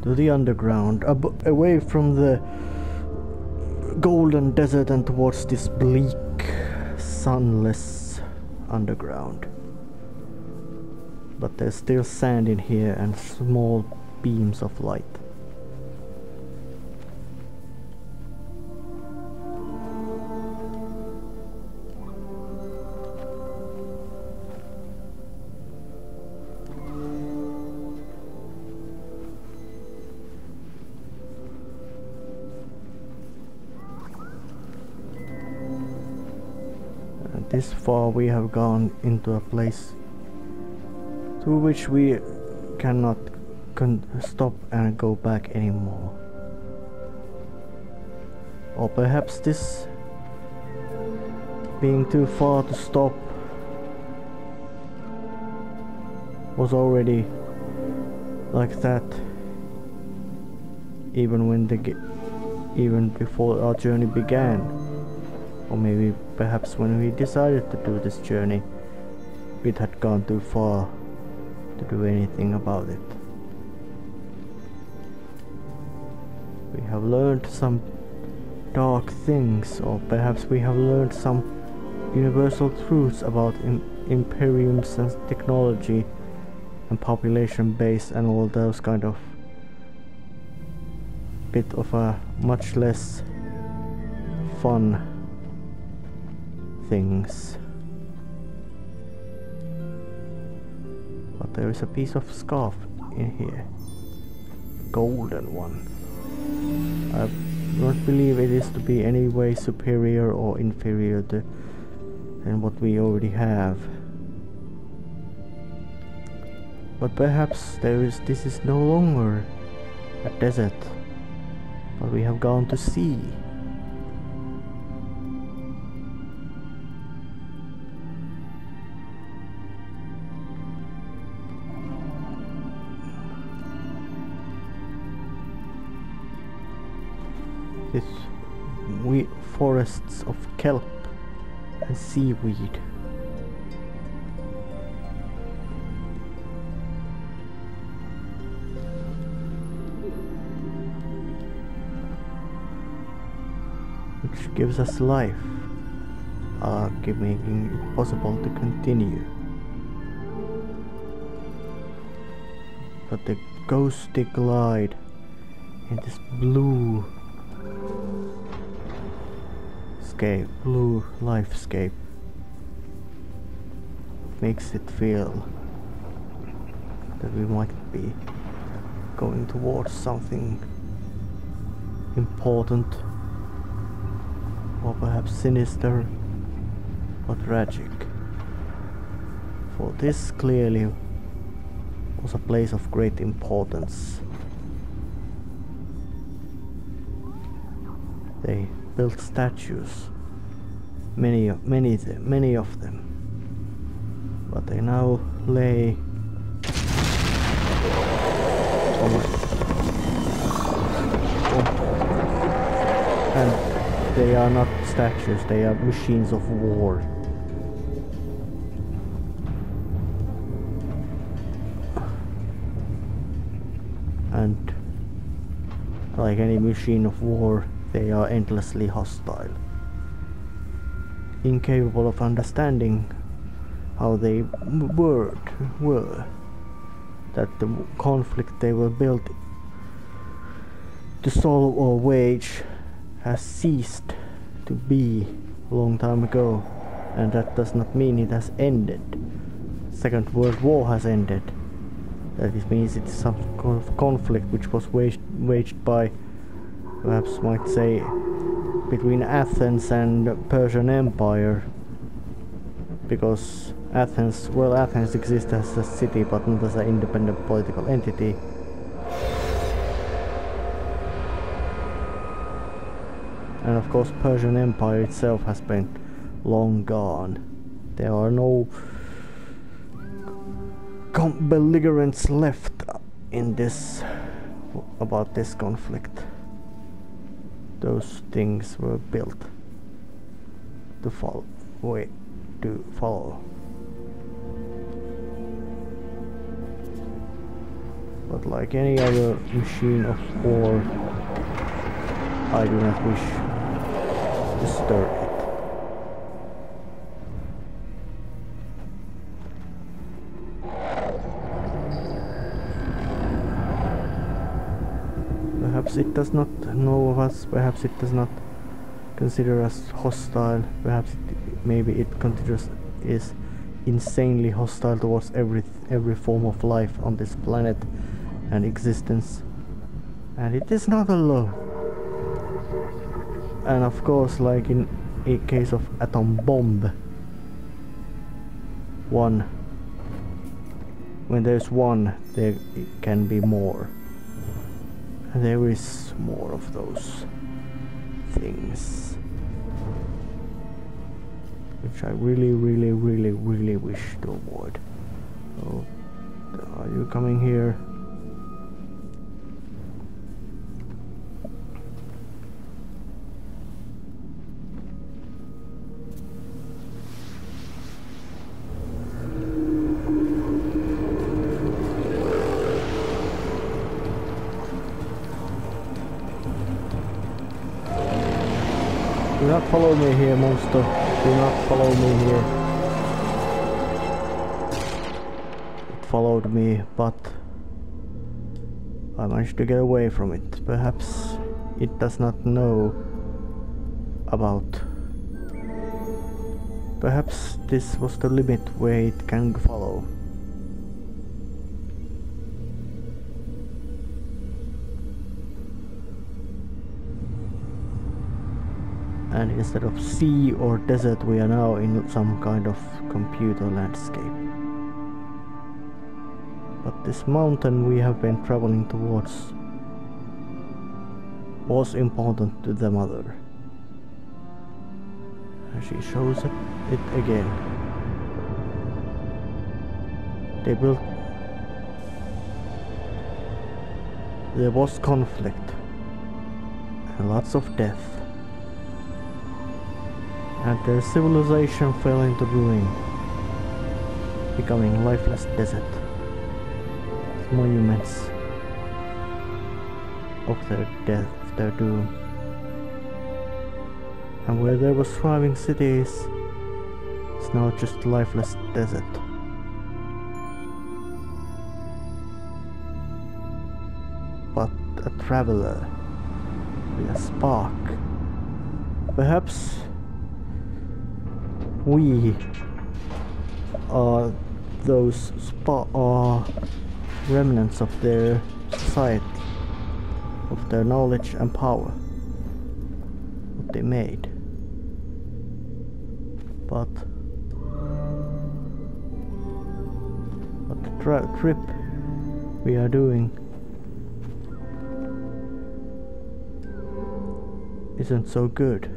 To the underground, away from the golden desert and towards this bleak, sunless underground. But there's still sand in here and small beams of light. This far we have gone into a place to which we cannot stop and go back anymore. Or perhaps this being too far to stop was already like that even before our journey began. Or maybe perhaps when we decided to do this journey, it had gone too far to do anything about it. We have learned some dark things, or perhaps we have learned some universal truths about imperiums and technology and population base and all those kind of bit of a much less fun things. But there is a piece of scarf in here. Golden one. I don't believe it is to be any way superior or inferior than what we already have. But perhaps this is no longer a desert, but we have gone to sea. This forests of kelp and seaweed. Which gives us life, making it possible to continue. But the ghostly glide in this blue lifescape makes it feel that we might be going towards something important, or perhaps sinister or tragic. For this clearly was a place of great importance. They built statues, many of them, but they now lay and they are not statues, they are machines of war. And like any machine of war, they are endlessly hostile, incapable of understanding how they were, that the conflict they were built to solve or wage has ceased to be a long time ago, and that does not mean it has ended. Second World War has ended. That means it's some kind of conflict which was waged by, perhaps might say, between Athens and Persian Empire, because Athens exists as a city but not as an independent political entity. And of course Persian Empire itself has been long gone. There are no belligerents left in this about this conflict. Those things were built to follow. But like any other machine of war, I do not wish to stir it. Perhaps it does not know of us, perhaps it does not consider us hostile, perhaps maybe it considers is insanely hostile towards every form of life on this planet and existence, and it is not alone. And of course, like in a case of atom bomb, when there's one, there can be more. And there is more of those things, which I really wish to avoid. So, are you coming here? Do not follow me here, monster. Do not follow me here. It followed me, but I managed to get away from it. Perhaps it does not know about... Perhaps this was the limit where it can follow. And instead of sea or desert, we are now in some kind of computer landscape. But this mountain we have been traveling towards was important to the mother. And she shows it again. They built... There was conflict and lots of death. And their civilization fell into ruin, becoming lifeless desert. Monuments of their death, their doom. And where there was thriving cities, it's now just lifeless desert. But a traveler with a spark. Perhaps we are those remnants of their society, of their knowledge and power, what they made. But the trip we are doing isn't so good.